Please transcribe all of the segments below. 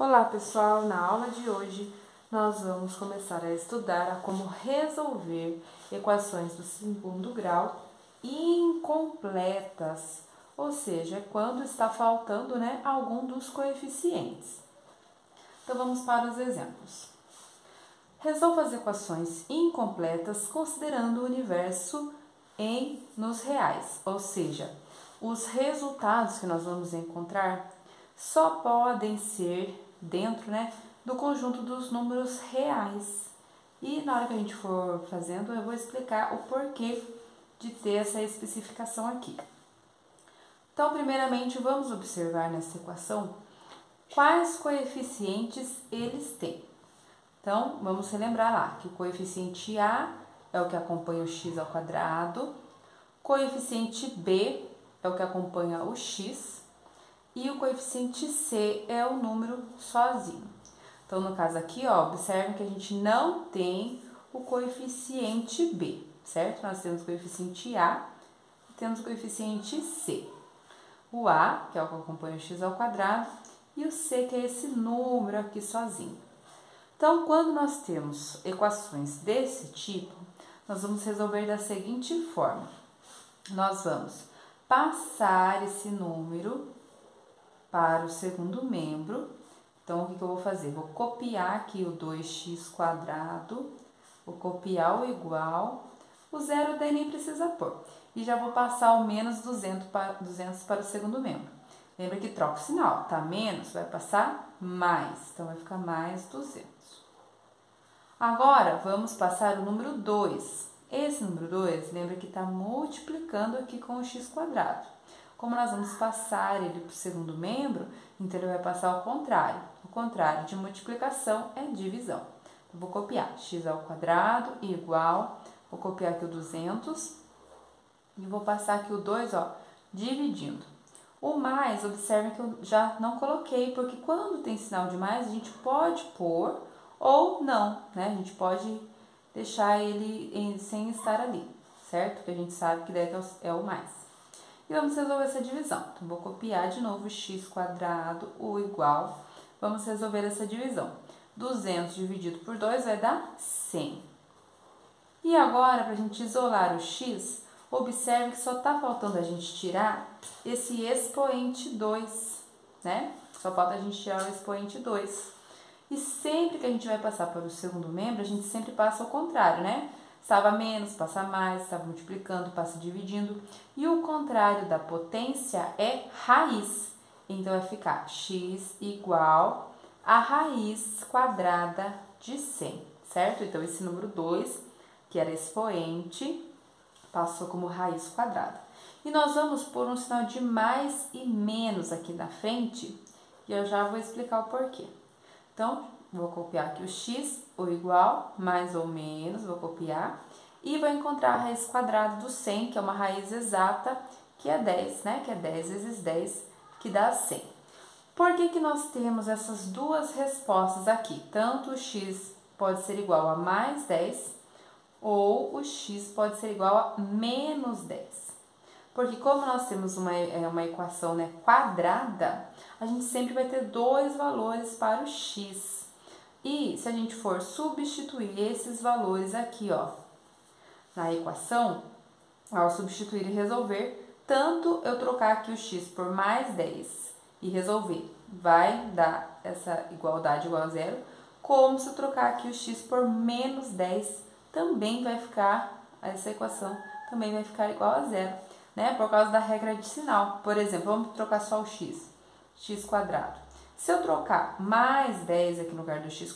Olá pessoal, na aula de hoje nós vamos começar a estudar a como resolver equações do segundo grau incompletas, ou seja, quando está faltando algum dos coeficientes. Então vamos para os exemplos. Resolva as equações incompletas considerando o universo nos reais, ou seja, os resultados que nós vamos encontrar só podem ser dentro do conjunto dos números reais. E na hora que a gente for fazendo, eu vou explicar o porquê de ter essa especificação aqui. Então, primeiramente, vamos observar nessa equação quais coeficientes eles têm. Então, vamos relembrar lá que o coeficiente A é o que acompanha o x ao quadrado, coeficiente B é o que acompanha o x, e o coeficiente C é o número sozinho. Então, no caso aqui, observe que a gente não tem o coeficiente B, certo? Nós temos o coeficiente A e temos o coeficiente C. O A, que é o que acompanha o x ao quadrado, e o C, que é esse número aqui sozinho. Então, quando nós temos equações desse tipo, nós vamos resolver da seguinte forma. Nós vamos passar esse número para o segundo membro. Então, o que eu vou fazer? Vou copiar aqui o 2x², vou copiar o igual, o zero daí nem precisa pôr. E já vou passar o menos 200 para o segundo membro. Lembra que troca o sinal, tá? Menos vai passar mais, então vai ficar mais 200. Agora, vamos passar o número 2. Esse número 2, lembra que está multiplicando aqui com o x². Como nós vamos passar ele para o segundo membro, então ele vai passar ao contrário. O contrário de multiplicação é divisão. Eu vou copiar x² igual, vou copiar aqui o 200 e vou passar aqui o 2, dividindo. O mais, observe que eu já não coloquei, porque quando tem sinal de mais, a gente pode pôr ou não, né? A gente pode deixar ele sem estar ali, certo? Porque a gente sabe que daí é o mais. E vamos resolver essa divisão. Então, vou copiar de novo x², o igual. Vamos resolver essa divisão. 200 dividido por 2 vai dar 100. E agora, para a gente isolar o x, observe que só está faltando a gente tirar esse expoente 2, né? Só falta a gente tirar o expoente 2. E sempre que a gente vai passar para o segundo membro, a gente sempre passa ao contrário, né? Estava menos, passa mais, estava multiplicando, passa dividindo. E o contrário da potência é raiz. Então, vai ficar x igual a raiz quadrada de 100, certo? Então, esse número 2, que era expoente, passou como raiz quadrada. E nós vamos pôr um sinal de mais e menos aqui na frente, e eu já vou explicar o porquê. Então, vou copiar aqui o x, o igual, mais ou menos, vou copiar. E vou encontrar a raiz quadrada do 100, que é uma raiz exata, que é 10, né? Que é 10 vezes 10, que dá 100. Por que nós temos essas duas respostas aqui? Tanto o x pode ser igual a mais 10, ou o x pode ser igual a menos 10. Porque como nós temos uma equação quadrada, a gente sempre vai ter dois valores para o x. E se a gente for substituir esses valores aqui, na equação, ao substituir e resolver, tanto eu trocar aqui o x por mais 10 e resolver, vai dar essa igualdade igual a zero, como se eu trocar aqui o x por menos 10, também vai ficar, essa equação também vai ficar igual a zero, né? Por causa da regra de sinal. Por exemplo, vamos trocar só o x². Se eu trocar mais 10 aqui no lugar do x²,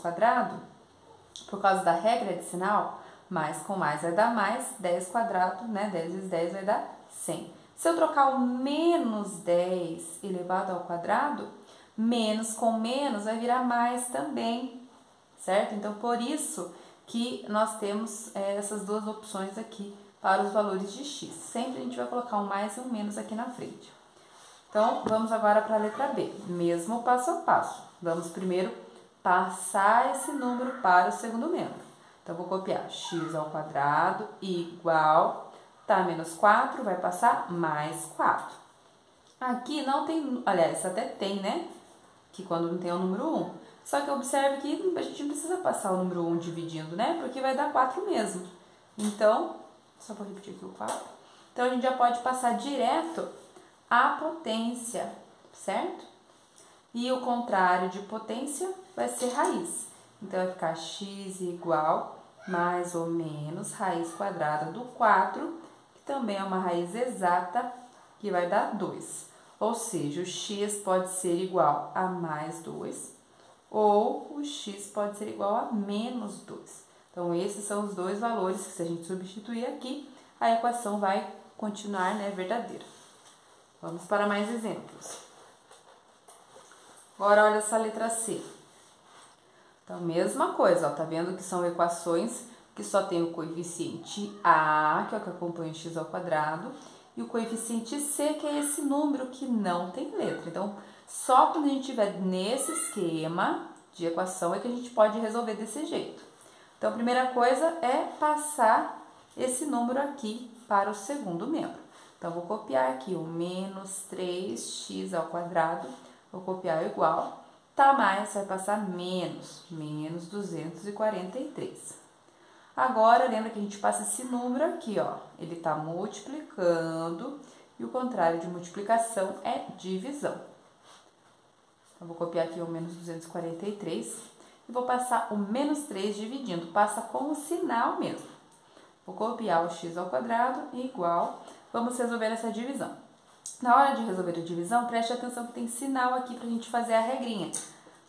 por causa da regra de sinal, mais com mais vai dar mais, 10², né? 10 vezes 10 vai dar 100. Se eu trocar o menos 10 elevado ao quadrado, menos com menos vai virar mais também, certo? Então, por isso que nós temos essas duas opções aqui para os valores de x. Sempre a gente vai colocar um mais e um menos aqui na frente. Então, vamos agora para a letra B. Mesmo passo a passo. Vamos primeiro passar esse número para o segundo membro. Então, vou copiar x² igual, tá menos 4, vai passar mais 4. Aqui não tem, aliás, até tem, né? que quando não tem o número 1. Só que observe que a gente não precisa passar o número 1 dividindo, né? Porque vai dar 4 mesmo. Então, só vou repetir aqui o 4. Então, a gente já pode passar direto a potência, certo? E o contrário de potência vai ser raiz. Então, vai ficar x igual mais ou menos raiz quadrada do 4, que também é uma raiz exata, que vai dar 2. Ou seja, o x pode ser igual a mais 2, ou o x pode ser igual a menos 2. Então, esses são os dois valores que, se a gente substituir aqui, a equação vai continuar, né, verdadeira. Vamos para mais exemplos. Agora, olha essa letra C. Então, mesma coisa, ó, tá vendo que são equações que só tem o coeficiente A, que é o que acompanha o x ao quadrado, e o coeficiente C, que é esse número que não tem letra. Então, só quando a gente estiver nesse esquema de equação é que a gente pode resolver desse jeito. Então, a primeira coisa é passar esse número aqui para o segundo membro. Então, vou copiar aqui o menos 3x ao quadrado, vou copiar o igual, tá mais, vai passar menos 243. Agora, lembra que a gente passa esse número aqui, ó, ele tá multiplicando e o contrário de multiplicação é divisão. Então, vou copiar aqui o menos 243 e vou passar o menos 3 dividindo, passa com o sinal mesmo. Vou copiar o x ao quadrado e igual, vamos resolver essa divisão. Na hora de resolver a divisão, preste atenção que tem sinal aqui pra gente fazer a regrinha.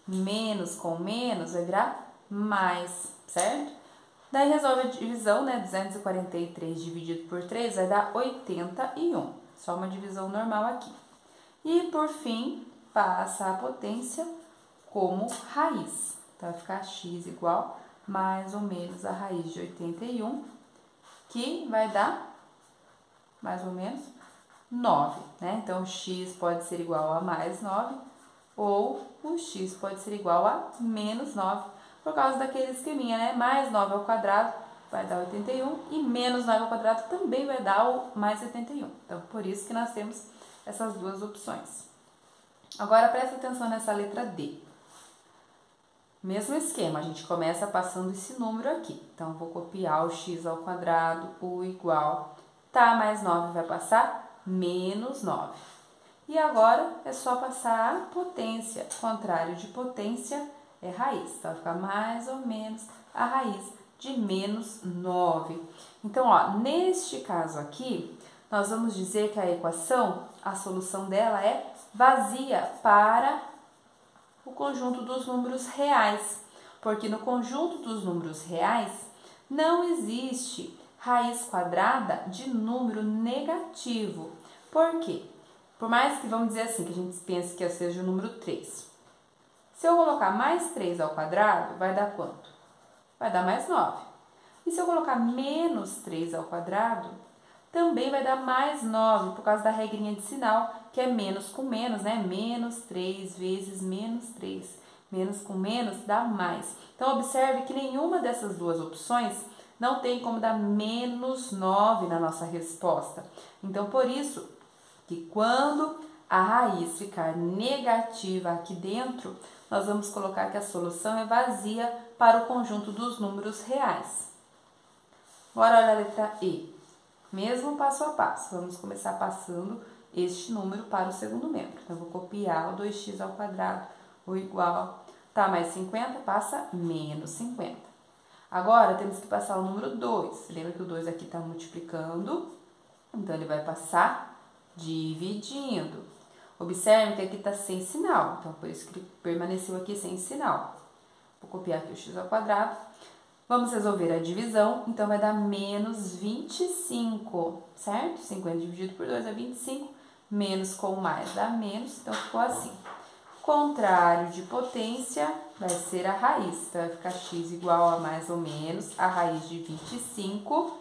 Menos com menos vai virar mais, certo? Daí resolve a divisão, né? 243 dividido por 3 vai dar 81. Só uma divisão normal aqui. E, por fim, passa a potência como raiz. Então, vai ficar x igual mais ou menos a raiz de 81, que vai dar mais ou menos 9, né? Então, x pode ser igual a mais 9 ou o x pode ser igual a menos 9, por causa daquele esqueminha, né? Mais 9 ao quadrado vai dar 81 e menos 9 ao quadrado também vai dar o mais 81. Então, por isso que nós temos essas duas opções. Agora, presta atenção nessa letra D. Mesmo esquema, a gente começa passando esse número aqui. Então, vou copiar o x ao quadrado, o igual, tá, mais 9 vai passar menos 9. E agora, é só passar a potência. Contrário de potência é raiz. Então, vai ficar mais ou menos a raiz de menos 9. Então, ó, neste caso aqui, nós vamos dizer que a equação, a solução dela é vazia para o conjunto dos números reais. Porque no conjunto dos números reais, não existe raiz quadrada de número negativo. Por quê? Por mais que, vamos dizer assim, que a gente pense que seja o número 3. Se eu colocar mais 3 ao quadrado, vai dar quanto? Vai dar mais 9. E se eu colocar menos 3 ao quadrado, também vai dar mais 9, por causa da regrinha de sinal, que é menos com menos, né? Menos 3 vezes menos 3. Menos com menos dá mais. Então, observe que nenhuma dessas duas opções não tem como dar menos 9 na nossa resposta. Então, por isso que quando a raiz ficar negativa aqui dentro, nós vamos colocar que a solução é vazia para o conjunto dos números reais. Agora, olha a letra E. Mesmo passo a passo, vamos começar passando este número para o segundo membro. Então, eu vou copiar o 2x ao quadrado, o igual, tá, mais 50, passa menos 50. Agora, temos que passar o número 2. Lembra que o 2 aqui está multiplicando, então ele vai passar dividindo. Observe que aqui está sem sinal, então por isso que ele permaneceu aqui sem sinal. Vou copiar aqui o x ao quadrado. Vamos resolver a divisão, então vai dar menos 25, certo? 50 dividido por 2 é 25, menos com mais dá menos, então ficou assim. Contrário de potência vai ser a raiz, então vai ficar x igual a mais ou menos a raiz de 25,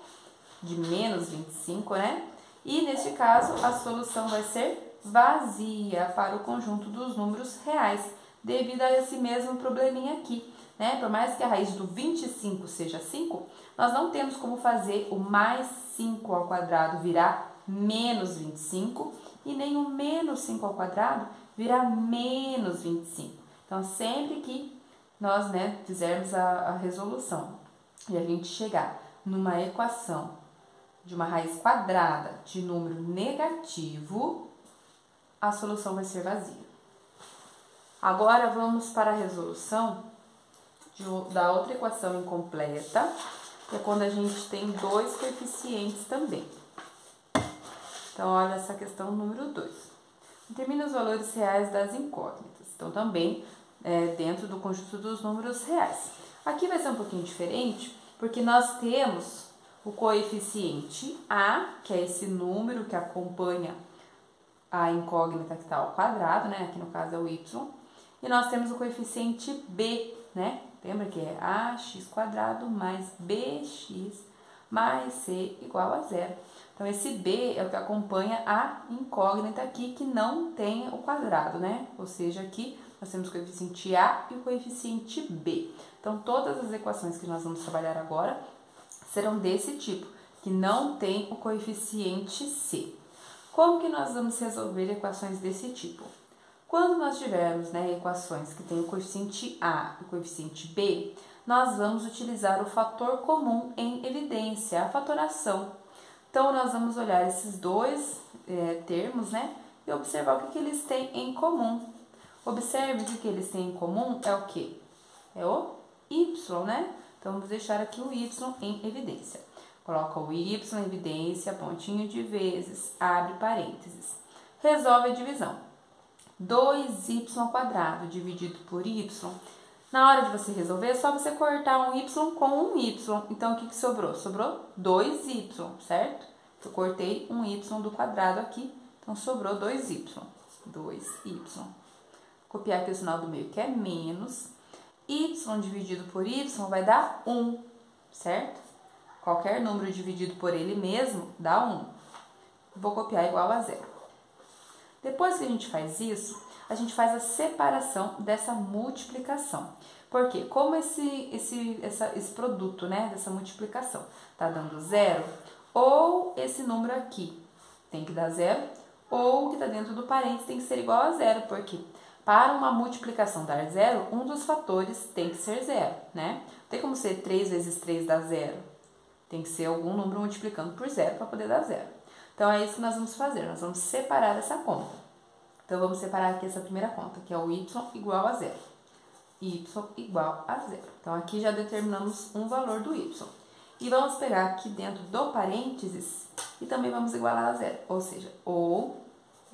de menos 25, né? E neste caso a solução vai ser vazia para o conjunto dos números reais, devido a esse mesmo probleminha aqui. Né? Por mais que a raiz do 25 seja 5, nós não temos como fazer o mais 5 ao quadrado virar menos 25 e nem o menos 5 ao quadrado vira menos 25. Então, sempre que nós, fizermos a resolução e a gente chegar numa equação de uma raiz quadrada de número negativo, a solução vai ser vazia. Agora, vamos para a resolução da outra equação incompleta, que é quando a gente tem dois coeficientes também. Então, olha essa questão número 2. Determina os valores reais das incógnitas. Então, também dentro do conjunto dos números reais. Aqui vai ser um pouquinho diferente, porque nós temos o coeficiente A, que é esse número que acompanha a incógnita que está ao quadrado, aqui no caso é o y, e nós temos o coeficiente B, lembra que é ax² mais bx mais c igual a zero. Então, esse B é o que acompanha a incógnita aqui, que não tem o quadrado, Ou seja, aqui nós temos o coeficiente A e o coeficiente B. Então, todas as equações que nós vamos trabalhar agora serão desse tipo, que não tem o coeficiente C. Como que nós vamos resolver equações desse tipo? Quando nós tivermos equações que têm o coeficiente A e o coeficiente B, nós vamos utilizar o fator comum em evidência, a fatoração. Então, nós vamos olhar esses dois termos, e observar o que eles têm em comum. Observe que o que eles têm em comum é o quê? É o y, Então, vamos deixar aqui o y em evidência. Coloca o y em evidência, pontinho de vezes, abre parênteses. Resolve a divisão. 2y² dividido por y. Na hora de você resolver, é só você cortar um y com um y. Então, o que sobrou? Sobrou 2y, certo? Eu cortei um y do quadrado aqui, então sobrou 2y. 2y. Copiar aqui o sinal do meio, que é menos. Y dividido por y vai dar 1, certo? Qualquer número dividido por ele mesmo dá 1. Vou copiar igual a zero. Depois que a gente faz isso, a gente faz a separação dessa multiplicação. Por quê? Como esse produto, dessa multiplicação tá dando zero, ou esse número aqui tem que dar zero, ou o que está dentro do parênteses tem que ser igual a zero, porque para uma multiplicação dar zero, um dos fatores tem que ser zero, Não tem como ser 3 vezes 3 dá zero. Tem que ser algum número multiplicando por zero para poder dar zero. Então, é isso que nós vamos fazer. Nós vamos separar essa conta. Então, vamos separar aqui essa primeira conta, que é o y igual a zero. Y igual a zero. Então, aqui já determinamos um valor do y. E vamos pegar aqui dentro do parênteses e também vamos igualar a zero. Ou seja, ou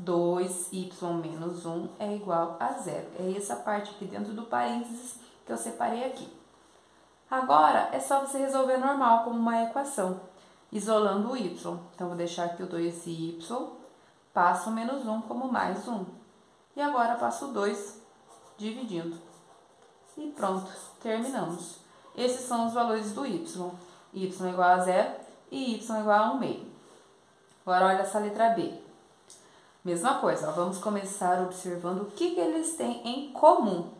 2y menos 1 é igual a zero. É essa parte aqui dentro do parênteses que eu separei aqui. Agora, é só você resolver normal, como uma equação, isolando o y. Então, vou deixar aqui o 2y, passo o menos 1 como mais 1. E agora, passo o 2 dividindo. E pronto, terminamos. Esses são os valores do y. Y igual a zero e y igual a 1/2. Agora, olha essa letra B. Mesma coisa, vamos começar observando o que eles têm em comum.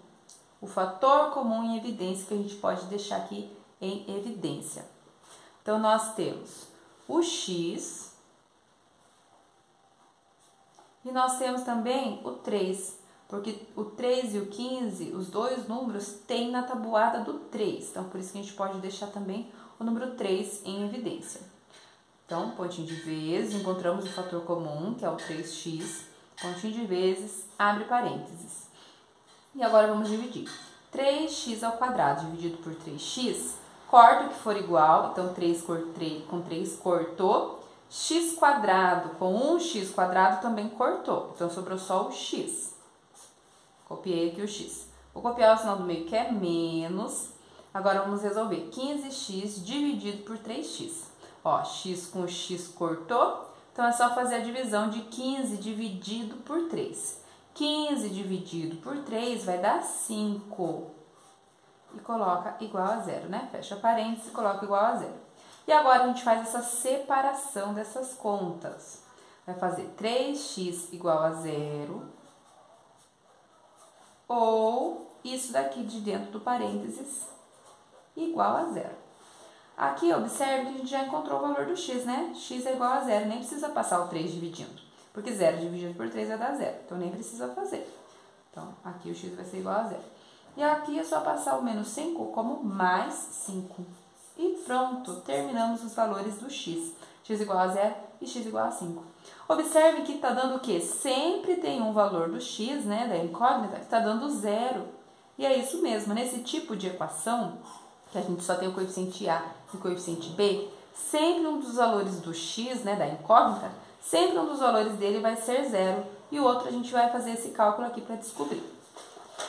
O fator comum em evidência que a gente pode deixar aqui em evidência. Então, nós temos o x e nós temos também o 3, porque o 3 e o 15, os dois números, tem na tabuada do 3. Então, por isso que a gente pode deixar também o número 3 em evidência. Então, pontinho de vezes, encontramos o fator comum, que é o 3x, pontinho de vezes, abre parênteses. E agora vamos dividir. 3x² dividido por 3x, corta o que for igual, então 3 com 3 cortou. X² com 1x² também cortou, então sobrou só o x. Copiei aqui o x. Vou copiar o sinal do meio, que é menos. Agora vamos resolver 15x dividido por 3x. Ó, x com x cortou, então é só fazer a divisão de 15 dividido por 3. 15 dividido por 3 vai dar 5. E coloca igual a zero, Fecha parênteses e coloca igual a zero. E agora a gente faz essa separação dessas contas. Vai fazer 3x igual a zero. Ou isso daqui de dentro do parênteses igual a zero. Aqui, observe que a gente já encontrou o valor do x, X é igual a zero, nem precisa passar o 3 dividindo. porque 0 dividido por 3 vai dar 0, então nem precisa fazer. Então, aqui o x vai ser igual a 0. E aqui é só passar o menos 5 como mais 5. E pronto, terminamos os valores do x. X igual a 0 e x igual a 5. Observe que está dando o quê? Sempre tem um valor do x, né, da incógnita, que está dando 0. E é isso mesmo, nesse tipo de equação, que a gente só tem o coeficiente a e o coeficiente b, sempre um dos valores do x, né, da incógnita, sempre um dos valores dele vai ser 0. E o outro a gente vai fazer esse cálculo aqui para descobrir.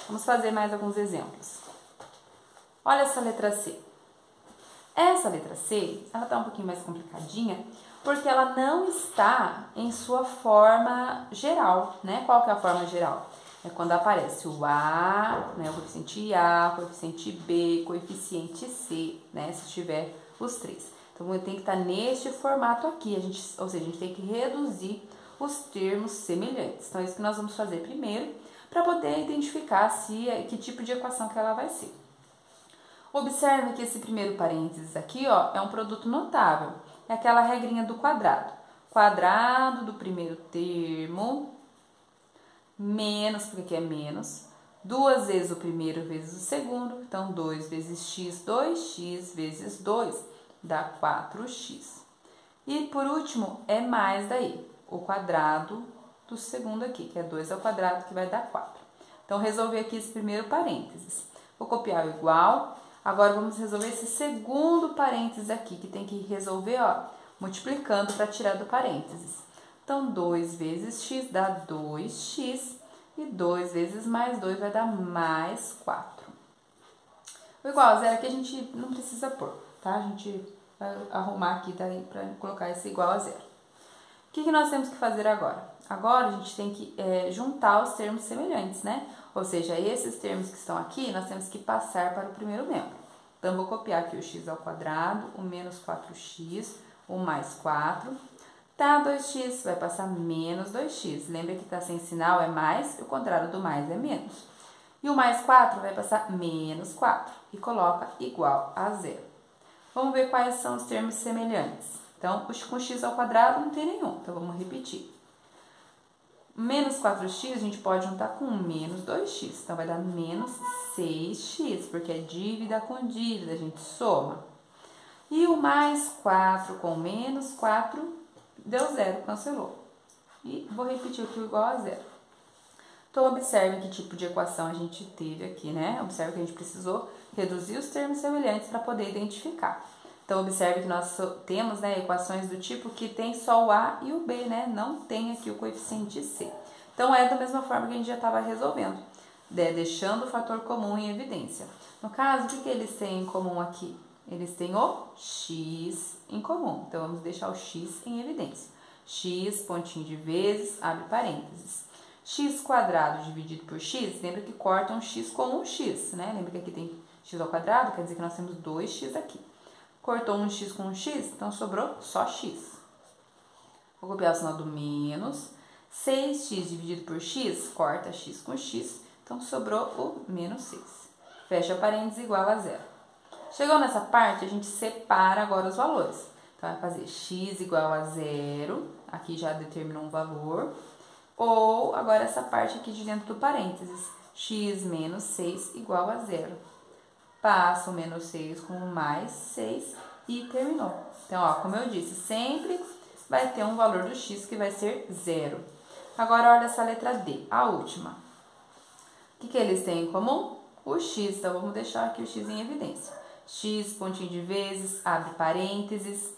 Vamos fazer mais alguns exemplos. Olha essa letra C. Essa letra C, ela está um pouquinho mais complicadinha, porque ela não está em sua forma geral, né? Qual que é a forma geral? É quando aparece o A, né? O coeficiente A, coeficiente B, coeficiente C, né? Se tiver os três. Então, tem que estar neste formato aqui, ou seja, a gente tem que reduzir os termos semelhantes. Então, é isso que nós vamos fazer primeiro, para poder identificar que tipo de equação que ela vai ser. Observe que esse primeiro parênteses aqui, ó, é um produto notável. É aquela regrinha do quadrado. Quadrado do primeiro termo, menos, porque aqui é menos, 2 vezes o primeiro vezes o segundo. Então, 2 vezes x, 2x vezes 2 dá 4x. E, por último, é mais daí, o quadrado do segundo aqui, que é 2 ao quadrado, que vai dar 4. Então, resolver aqui esse primeiro parênteses. Vou copiar o igual. Agora, vamos resolver esse segundo parênteses aqui, que tem que resolver, ó, multiplicando para tirar do parênteses. Então, 2 vezes x dá 2x, e 2 vezes mais 2 vai dar mais 4. O igual a zero aqui a gente não precisa pôr, tá? A gente vai arrumar aqui daí para colocar esse igual a zero. O que nós temos que fazer agora? Agora, a gente tem que juntar os termos semelhantes, né? Ou seja, esses termos que estão aqui, nós temos que passar para o primeiro membro. Então, vou copiar aqui o x ao quadrado, o menos 4x, o mais 4. Tá, 2x, vai passar menos 2x. Lembra que tá sem sinal, é mais, e o contrário do mais é menos. E o mais 4 vai passar menos 4, e coloca igual a zero. Vamos ver quais são os termos semelhantes. Então, com x ao quadrado não tem nenhum, então vamos repetir. Menos 4x a gente pode juntar com menos 2x, então vai dar menos 6x, porque é dívida com dívida, a gente soma. E o mais 4 com menos 4 deu zero, cancelou. E vou repetir aqui o igual a zero. Então, observe que tipo de equação a gente teve aqui, né? Observe que a gente precisou reduzir os termos semelhantes para poder identificar. Então, observe que nós temos, né, equações do tipo que tem só o A e o B, né? Não tem aqui o coeficiente C. Então, é da mesma forma que a gente já estava resolvendo, deixando o fator comum em evidência. No caso, o que eles têm em comum aqui? Eles têm o x em comum. Então, vamos deixar o x em evidência. X, pontinho de vezes, abre parênteses. X quadrado dividido por x, lembra que corta um x com um x, né? Lembra que aqui tem x ao quadrado, quer dizer que nós temos 2x aqui. Cortou um x com um x, então sobrou só x. Vou copiar o sinal do menos. 6x dividido por x, corta x com x, então sobrou o menos 6. Fecha parênteses igual a zero. Chegou nessa parte, a gente separa agora os valores. Então, vai fazer x igual a zero, aqui já determinou um valor. Ou, agora essa parte aqui de dentro do parênteses, x menos 6 igual a zero. Passa o menos 6 com o mais 6 e terminou. Então, ó, como eu disse, sempre vai ter um valor do x que vai ser zero. Agora, olha essa letra D, a última. O que eles têm em comum? O x, então vamos deixar aqui o x em evidência. X, pontinho de vezes, abre parênteses,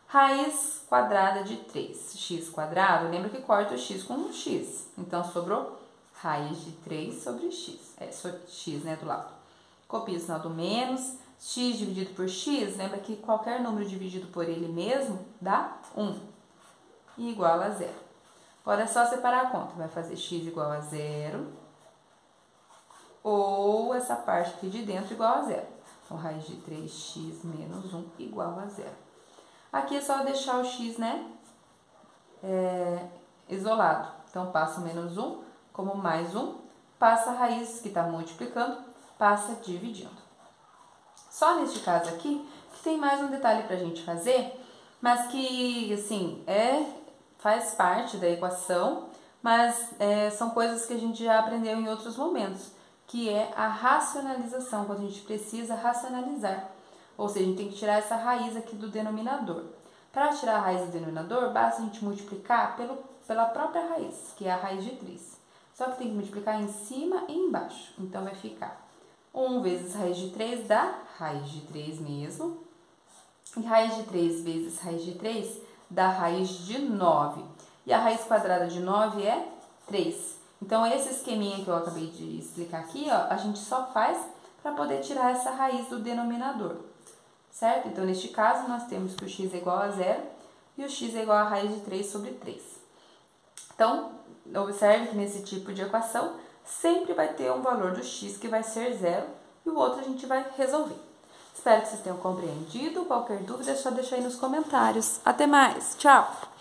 raiz quadrada de 3. X quadrado, lembra que corta o x com um x. Então, sobrou raiz de 3 sobre x. X, né, do lado. Copia o sinal do menos. X dividido por x, lembra que qualquer número dividido por ele mesmo dá 1. E igual a zero. Agora é só separar a conta. Vai fazer x igual a zero. Ou essa parte aqui de dentro igual a zero. Então, raiz de 3x menos 1 igual a zero. Aqui é só deixar o x, né, isolado. Então, passa o menos 1 como mais 1. Passa a raiz, que está multiplicando, passa dividindo. Só neste caso aqui, que tem mais um detalhe para a gente fazer, mas que, assim, faz parte da equação, mas são coisas que a gente já aprendeu em outros momentos, que é a racionalização, quando a gente precisa racionalizar. Ou seja, a gente tem que tirar essa raiz aqui do denominador. Para tirar a raiz do denominador, basta a gente multiplicar pela própria raiz, que é a raiz de 3. Só que tem que multiplicar em cima e embaixo. Então, vai ficar 1 vezes raiz de 3 dá raiz de 3 mesmo. E raiz de 3 vezes raiz de 3 dá raiz de 9. E a raiz quadrada de 9 é 3. Então, esse esqueminha que eu acabei de explicar aqui, ó, a gente só faz para poder tirar essa raiz do denominador. Certo? Então, neste caso, nós temos que o x é igual a 0 e o x é igual a raiz de 3 sobre 3. Então, observe que nesse tipo de equação, sempre vai ter um valor do x que vai ser 0 e o outro a gente vai resolver. Espero que vocês tenham compreendido. Qualquer dúvida é só deixar aí nos comentários. Até mais! Tchau!